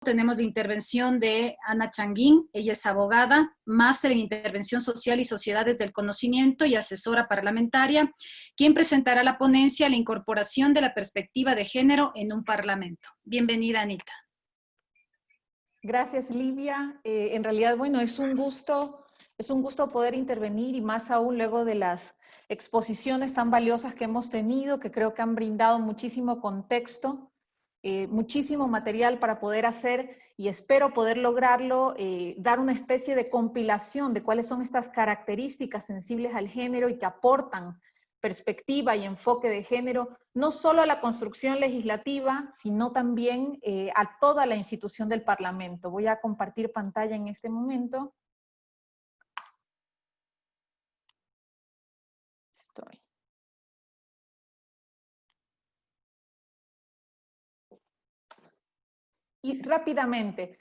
tenemos la intervención de Ana Changuín. Ella es abogada, máster en Intervención Social y Sociedades del Conocimiento y asesora parlamentaria, quien presentará la ponencia La incorporación de la perspectiva de género en un parlamento. Bienvenida, Anita. Gracias, Livia. En realidad, bueno, es un gusto poder intervenir, y más aún luego de las exposiciones tan valiosas que hemos tenido, que creo que han brindado muchísimo contexto, muchísimo material para poder hacer, y espero poder lograrlo, dar una especie de compilación de cuáles son estas características sensibles al género y que aportan perspectiva y enfoque de género, no solo a la construcción legislativa, sino también a toda la institución del Parlamento. Voy a compartir pantalla en este momento. Y rápidamente,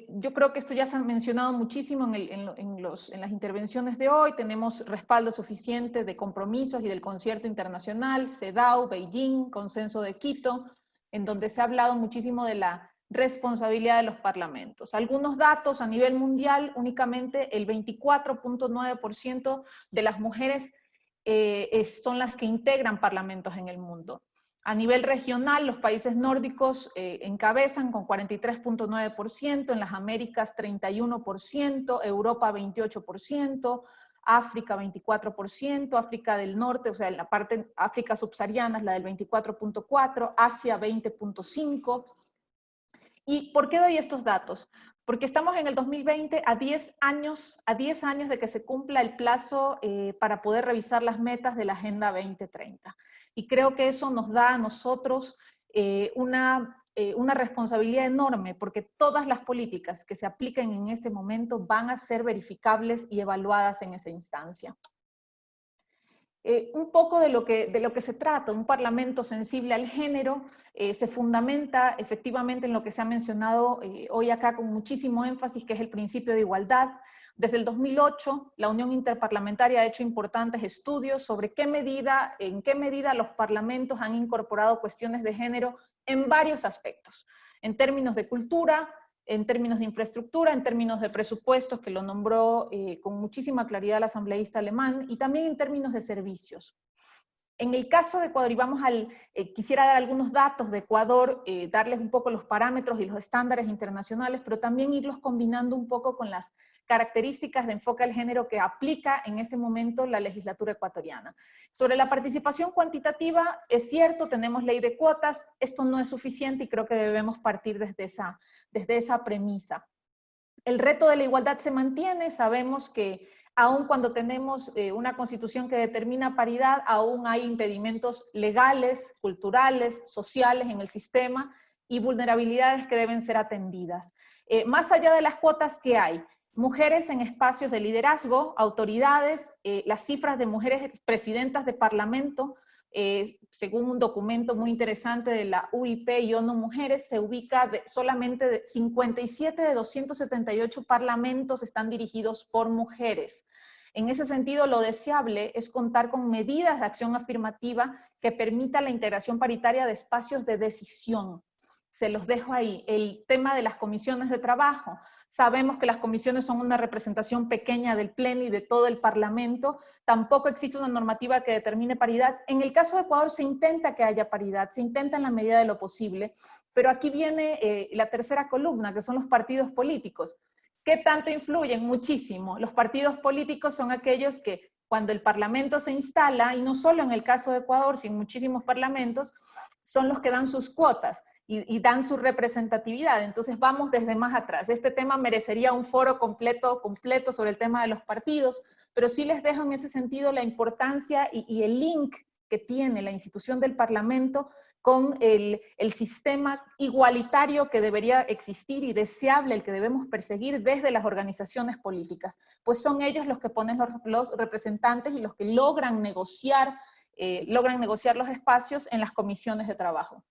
yo creo que esto ya se ha mencionado muchísimo en las intervenciones de hoy. Tenemos respaldo suficiente de compromisos y del concierto internacional, CEDAW, Beijing, Consenso de Quito, en donde se ha hablado muchísimo de la responsabilidad de los parlamentos. Algunos datos a nivel mundial: únicamente el 24.9% de las mujeres son las que integran parlamentos en el mundo. A nivel regional, los países nórdicos encabezan con 43.9%, en las Américas 31%, Europa 28%, África 24%, África del Norte, o sea, en la parte África subsahariana es la del 24.4%, Asia 20.5%. ¿Y por qué doy estos datos? Porque estamos en el 2020, a 10 años de que se cumpla el plazo para poder revisar las metas de la Agenda 2030. Y creo que eso nos da a nosotros una responsabilidad enorme, porque todas las políticas que se apliquen en este momento van a ser verificables y evaluadas en esa instancia. Un poco de lo que se trata, un parlamento sensible al género, se fundamenta efectivamente en lo que se ha mencionado hoy acá con muchísimo énfasis, que es el principio de igualdad. Desde el 2008, la Unión Interparlamentaria ha hecho importantes estudios sobre en qué medida los parlamentos han incorporado cuestiones de género en varios aspectos, en términos de cultura, en términos de infraestructura, en términos de presupuestos, que lo nombró con muchísima claridad el asambleísta alemán, y también en términos de servicios. En el caso de Ecuador, y quisiera dar algunos datos de Ecuador, darles un poco los parámetros y los estándares internacionales, pero también irlos combinando un poco con las características de enfoque al género que aplica en este momento la legislatura ecuatoriana. Sobre la participación cuantitativa, es cierto, tenemos ley de cuotas, esto no es suficiente y creo que debemos partir desde esa premisa. El reto de la igualdad se mantiene, sabemos que aun cuando tenemos una constitución que determina paridad, aún hay impedimentos legales, culturales, sociales en el sistema y vulnerabilidades que deben ser atendidas. Más allá de las cuotas que hay, mujeres en espacios de liderazgo, autoridades, las cifras de mujeres presidentas de parlamento, según un documento muy interesante de la UIP y ONU Mujeres, se ubica solamente de 57 de 278 parlamentos están dirigidos por mujeres. En ese sentido, lo deseable es contar con medidas de acción afirmativa que permita la integración paritaria de espacios de decisión. Se los dejo ahí. El tema de las comisiones de trabajo. Sabemos que las comisiones son una representación pequeña del Pleno y de todo el Parlamento. Tampoco existe una normativa que determine paridad. En el caso de Ecuador se intenta que haya paridad, se intenta en la medida de lo posible, pero aquí viene la tercera columna, que son los partidos políticos. ¿Qué tanto influyen? Muchísimo. Los partidos políticos son aquellos que, cuando el Parlamento se instala, y no solo en el caso de Ecuador, sino en muchísimos parlamentos, son los que dan sus cuotas y dan su representatividad. Entonces vamos desde más atrás. Este tema merecería un foro completo sobre el tema de los partidos, pero sí les dejo en ese sentido la importancia y el link que tiene la institución del Parlamento con el sistema igualitario que debería existir y deseable, el que debemos perseguir desde las organizaciones políticas, pues son ellos los que ponen los representantes y los que logran negociar los espacios en las comisiones de trabajo.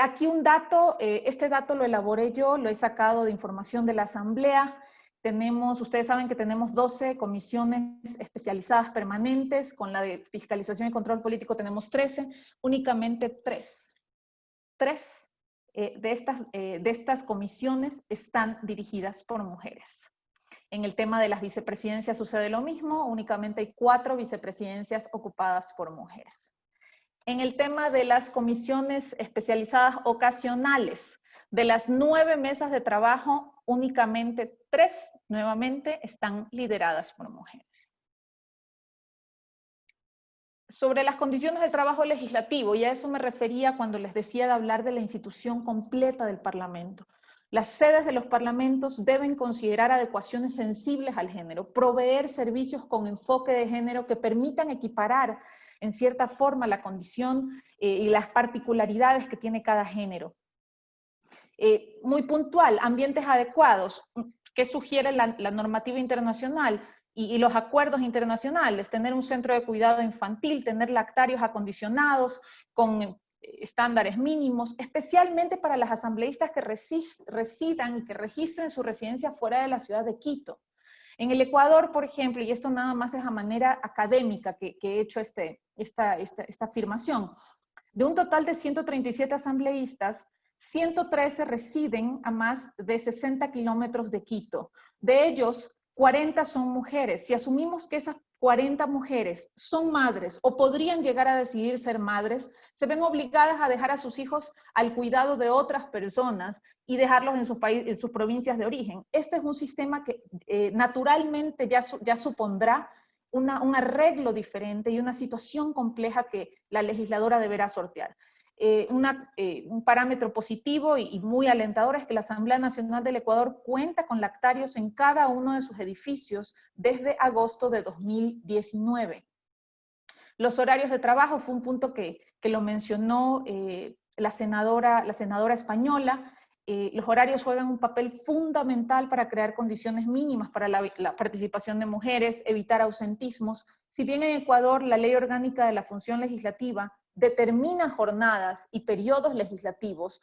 Aquí un dato, este dato lo elaboré yo, lo he sacado de información de la Asamblea. Ustedes saben que tenemos 12 comisiones especializadas permanentes, con la de fiscalización y control político tenemos 13, únicamente 3 de estas comisiones están dirigidas por mujeres. En el tema de las vicepresidencias sucede lo mismo, únicamente hay 4 vicepresidencias ocupadas por mujeres. En el tema de las comisiones especializadas ocasionales, de las 9 mesas de trabajo, únicamente 3 nuevamente están lideradas por mujeres. Sobre las condiciones del trabajo legislativo, y a eso me refería cuando les decía de hablar de la institución completa del Parlamento. Las sedes de los parlamentos deben considerar adecuaciones sensibles al género, proveer servicios con enfoque de género que permitan equiparar en cierta forma la condición y las particularidades que tiene cada género. Muy puntual, ambientes adecuados. ¿Qué sugiere la normativa internacional y los acuerdos internacionales? Tener un centro de cuidado infantil, tener lactarios acondicionados con estándares mínimos, especialmente para las asambleístas que residan y que registren su residencia fuera de la ciudad de Quito. En el Ecuador, por ejemplo, y esto nada más es a manera académica que he hecho esta afirmación, de un total de 137 asambleístas, 113 residen a más de 60 kilómetros de Quito. De ellos, 40 son mujeres. Si asumimos que esas 40 mujeres son madres o podrían llegar a decidir ser madres, se ven obligadas a dejar a sus hijos al cuidado de otras personas y dejarlos en sus provincias de origen. Este es un sistema que naturalmente ya supondrá un arreglo diferente y una situación compleja que la legisladora deberá sortear. Un parámetro positivo y muy alentador es que la Asamblea Nacional del Ecuador cuenta con lactarios en cada uno de sus edificios desde agosto de 2019. Los horarios de trabajo fue un punto que lo mencionó la senadora española. Los horarios juegan un papel fundamental para crear condiciones mínimas para la participación de mujeres, evitar ausentismos. Si bien en Ecuador la Ley Orgánica de la Función Legislativa determina jornadas y periodos legislativos,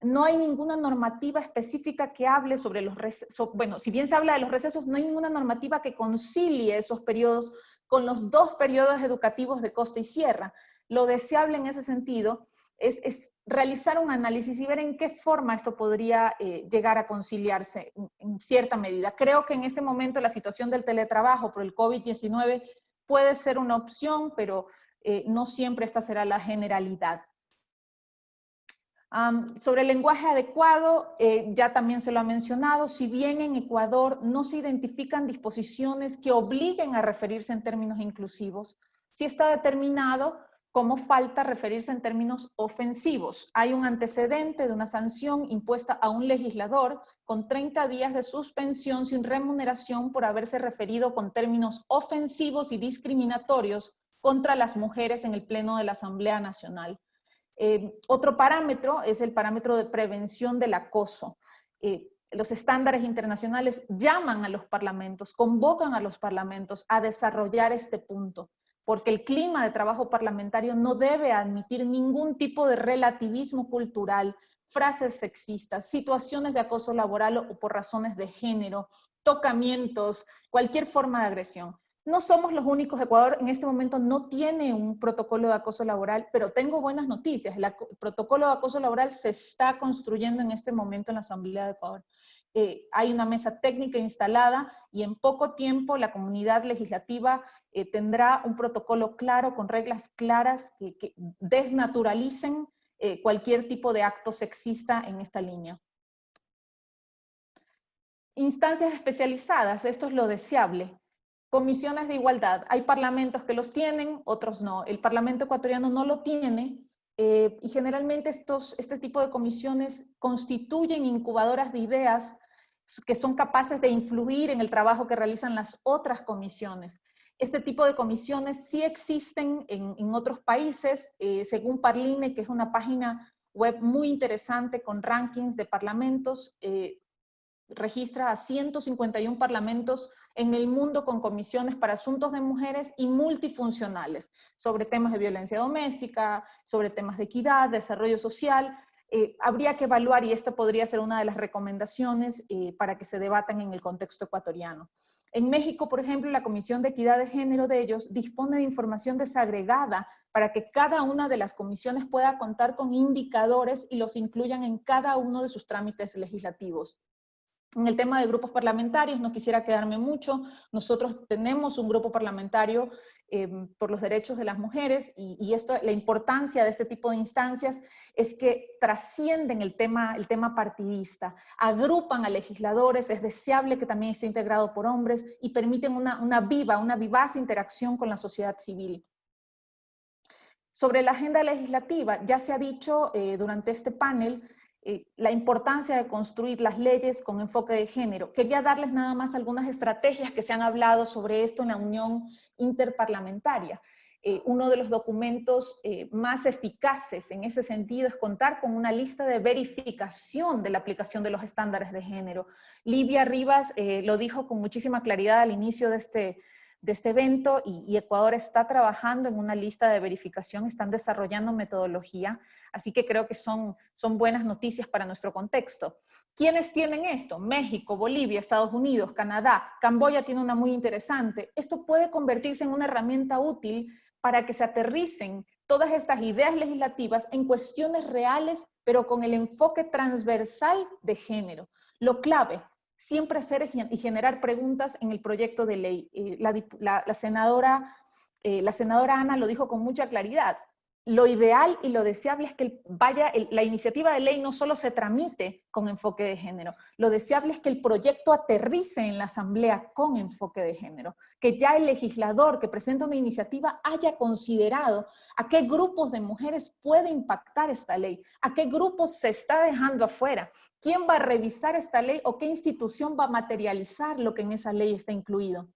no hay ninguna normativa específica que hable sobre los recesos. Bueno, si bien se habla de los recesos, no hay ninguna normativa que concilie esos periodos con los 2 periodos educativos de costa y sierra. Lo deseable en ese sentido es realizar un análisis y ver en qué forma esto podría llegar a conciliarse en cierta medida. Creo que en este momento la situación del teletrabajo por el COVID-19 puede ser una opción, pero no siempre esta será la generalidad. Sobre el lenguaje adecuado, ya también se lo ha mencionado, si bien en Ecuador no se identifican disposiciones que obliguen a referirse en términos inclusivos, sí está determinado como falta referirse en términos ofensivos. Hay un antecedente de una sanción impuesta a un legislador con 30 días de suspensión sin remuneración por haberse referido con términos ofensivos y discriminatorios contra las mujeres en el Pleno de la Asamblea Nacional. Otro parámetro es el parámetro de prevención del acoso. Los estándares internacionales llaman a los parlamentos, convocan a los parlamentos a desarrollar este punto, porque el clima de trabajo parlamentario no debe admitir ningún tipo de relativismo cultural, frases sexistas, situaciones de acoso laboral o por razones de género, tocamientos, cualquier forma de agresión. No somos los únicos. Ecuador en este momento no tiene un protocolo de acoso laboral, pero tengo buenas noticias. El protocolo de acoso laboral se está construyendo en este momento en la Asamblea de Ecuador. Hay una mesa técnica instalada y en poco tiempo la comunidad legislativa tendrá un protocolo claro, con reglas claras que desnaturalicen cualquier tipo de acto sexista en esta línea. Instancias especializadas, esto es lo deseable. Comisiones de igualdad, hay parlamentos que los tienen, otros no. El Parlamento ecuatoriano no lo tiene y generalmente este tipo de comisiones constituyen incubadoras de ideas que son capaces de influir en el trabajo que realizan las otras comisiones. Este tipo de comisiones sí existen en otros países, según Parline, que es una página web muy interesante con rankings de parlamentos, registra a 151 parlamentos en el mundo con comisiones para asuntos de mujeres y multifuncionales, sobre temas de violencia doméstica, sobre temas de equidad, desarrollo social. Habría que evaluar, y esta podría ser una de las recomendaciones para que se debatan en el contexto ecuatoriano. En México, por ejemplo, la Comisión de Equidad de Género de ellos dispone de información desagregada para que cada una de las comisiones pueda contar con indicadores y los incluyan en cada uno de sus trámites legislativos. En el tema de grupos parlamentarios, no quisiera quedarme mucho. Nosotros tenemos un grupo parlamentario por los derechos de las mujeres y esto, la importancia de este tipo de instancias es que trascienden el tema partidista, agrupan a legisladores, es deseable que también esté integrado por hombres y permiten una vivaz interacción con la sociedad civil. Sobre la agenda legislativa, ya se ha dicho durante este panel la importancia de construir las leyes con enfoque de género. Quería darles nada más algunas estrategias que se han hablado sobre esto en la Unión Interparlamentaria. Uno de los documentos más eficaces en ese sentido es contar con una lista de verificación de la aplicación de los estándares de género. Livia Rivas lo dijo con muchísima claridad al inicio de este evento y Ecuador está trabajando en una lista de verificación, están desarrollando metodología, así que creo que son buenas noticias para nuestro contexto. ¿Quiénes tienen esto? México, Bolivia, Estados Unidos, Canadá, Camboya tiene una muy interesante. Esto puede convertirse en una herramienta útil para que se aterricen todas estas ideas legislativas en cuestiones reales, pero con el enfoque transversal de género. Lo clave, siempre hacer y generar preguntas en el proyecto de ley. La senadora Ana lo dijo con mucha claridad. Lo ideal y lo deseable es que la iniciativa de ley no solo se tramite con enfoque de género, lo deseable es que el proyecto aterrice en la asamblea con enfoque de género, que ya el legislador que presenta una iniciativa haya considerado a qué grupos de mujeres puede impactar esta ley, a qué grupos se está dejando afuera, quién va a revisar esta ley o qué institución va a materializar lo que en esa ley está incluido.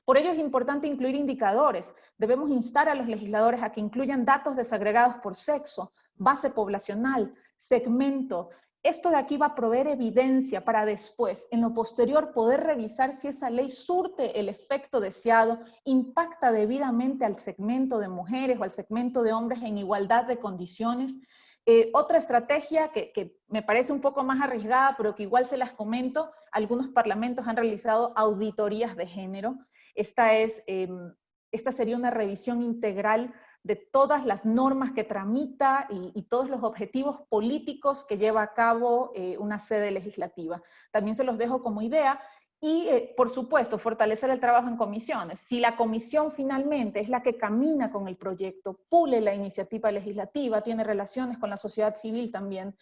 Por ello es importante incluir indicadores. Debemos instar a los legisladores a que incluyan datos desagregados por sexo, base poblacional, segmento. Esto de aquí va a proveer evidencia para después, en lo posterior, poder revisar si esa ley surte el efecto deseado, impacta debidamente al segmento de mujeres o al segmento de hombres en igualdad de condiciones. Otra estrategia que me parece un poco más arriesgada, pero que igual se las comento, algunos parlamentos han realizado auditorías de género. Esta sería una revisión integral de todas las normas que tramita y todos los objetivos políticos que lleva a cabo una sede legislativa. También se los dejo como idea. Y, por supuesto, fortalecer el trabajo en comisiones. Si la comisión finalmente es la que camina con el proyecto, pule la iniciativa legislativa, tiene relaciones con la sociedad civil también,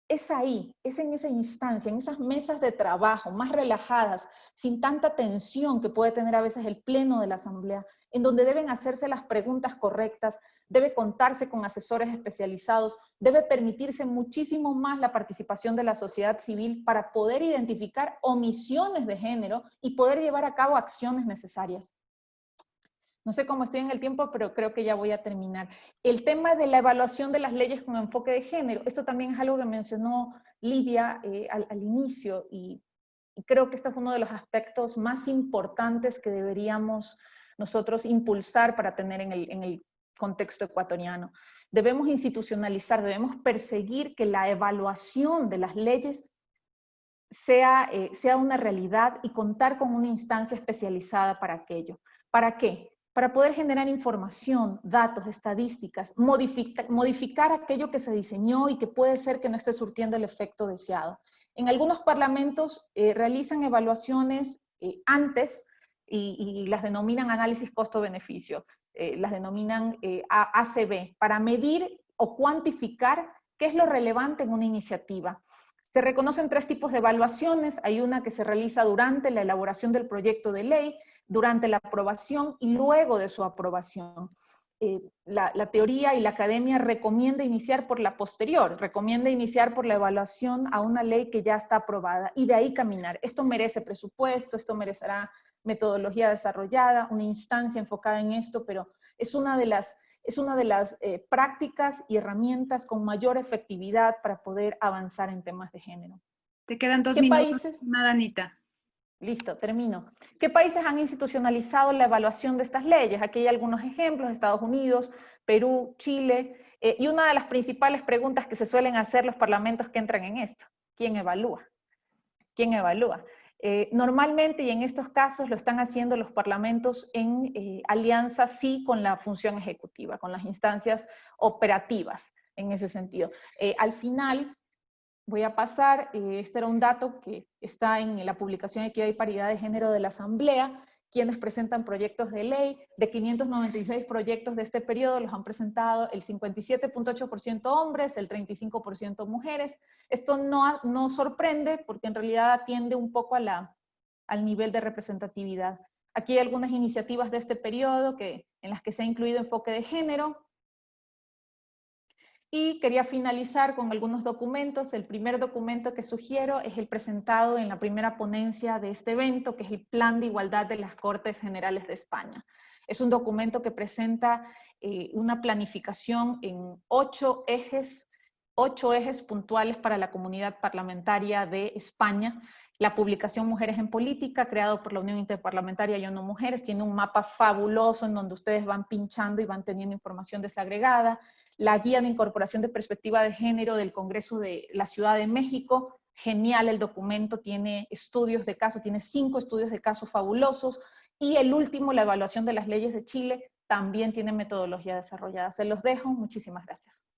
es ahí, es en esa instancia, en esas mesas de trabajo más relajadas, sin tanta tensión que puede tener a veces el pleno de la asamblea, en donde deben hacerse las preguntas correctas, debe contarse con asesores especializados, debe permitirse muchísimo más la participación de la sociedad civil para poder identificar omisiones de género y poder llevar a cabo acciones necesarias. No sé cómo estoy en el tiempo, pero creo que ya voy a terminar. El tema de la evaluación de las leyes con enfoque de género, esto también es algo que mencionó Livia al inicio y creo que este es uno de los aspectos más importantes que deberíamos nosotros impulsar para tener en el contexto ecuatoriano. Debemos institucionalizar, debemos perseguir que la evaluación de las leyes sea una realidad y contar con una instancia especializada para aquello. ¿Para qué? Para poder generar información, datos, estadísticas, modificar aquello que se diseñó y que puede ser que no esté surtiendo el efecto deseado. En algunos parlamentos realizan evaluaciones antes y las denominan análisis costo-beneficio, las denominan ACB, para medir o cuantificar qué es lo relevante en una iniciativa. Se reconocen 3 tipos de evaluaciones. Hay una que se realiza durante la elaboración del proyecto de ley, durante la aprobación y luego de su aprobación. La teoría y la academia recomienda iniciar por la posterior, recomienda iniciar por la evaluación a una ley que ya está aprobada y de ahí caminar. Esto merece presupuesto, esto merecerá metodología desarrollada, una instancia enfocada en esto, pero es una de las prácticas y herramientas con mayor efectividad para poder avanzar en temas de género. Te quedan 2 minutos, Anita. Listo, termino. ¿Qué países han institucionalizado la evaluación de estas leyes? Aquí hay algunos ejemplos: Estados Unidos, Perú, Chile, y una de las principales preguntas que se suelen hacer los parlamentos que entran en esto: ¿quién evalúa? ¿Quién evalúa? Normalmente, y en estos casos, lo están haciendo los parlamentos en alianza, sí, con la función ejecutiva, con las instancias operativas, en ese sentido. Al final, voy a pasar, este era un dato que está en la publicación Equidad y Paridad de Género de la Asamblea, quienes presentan proyectos de ley. De 596 proyectos de este periodo los han presentado el 57.8% hombres, el 35% mujeres. Esto no sorprende porque en realidad atiende un poco al nivel de representatividad. Aquí hay algunas iniciativas de este periodo en las que se ha incluido enfoque de género. Y quería finalizar con algunos documentos. El primer documento que sugiero es el presentado en la primera ponencia de este evento, que es el Plan de Igualdad de las Cortes Generales de España. Es un documento que presenta una planificación en 8 ejes puntuales para la comunidad parlamentaria de España. La publicación Mujeres en Política, creado por la Unión Interparlamentaria Yo No Mujeres, tiene un mapa fabuloso en donde ustedes van pinchando y van teniendo información desagregada. La guía de incorporación de perspectiva de género del Congreso de la Ciudad de México, genial el documento, tiene estudios de caso, tiene 5 estudios de caso fabulosos, y el último, la evaluación de las leyes de Chile, también tiene metodología desarrollada. Se los dejo, muchísimas gracias.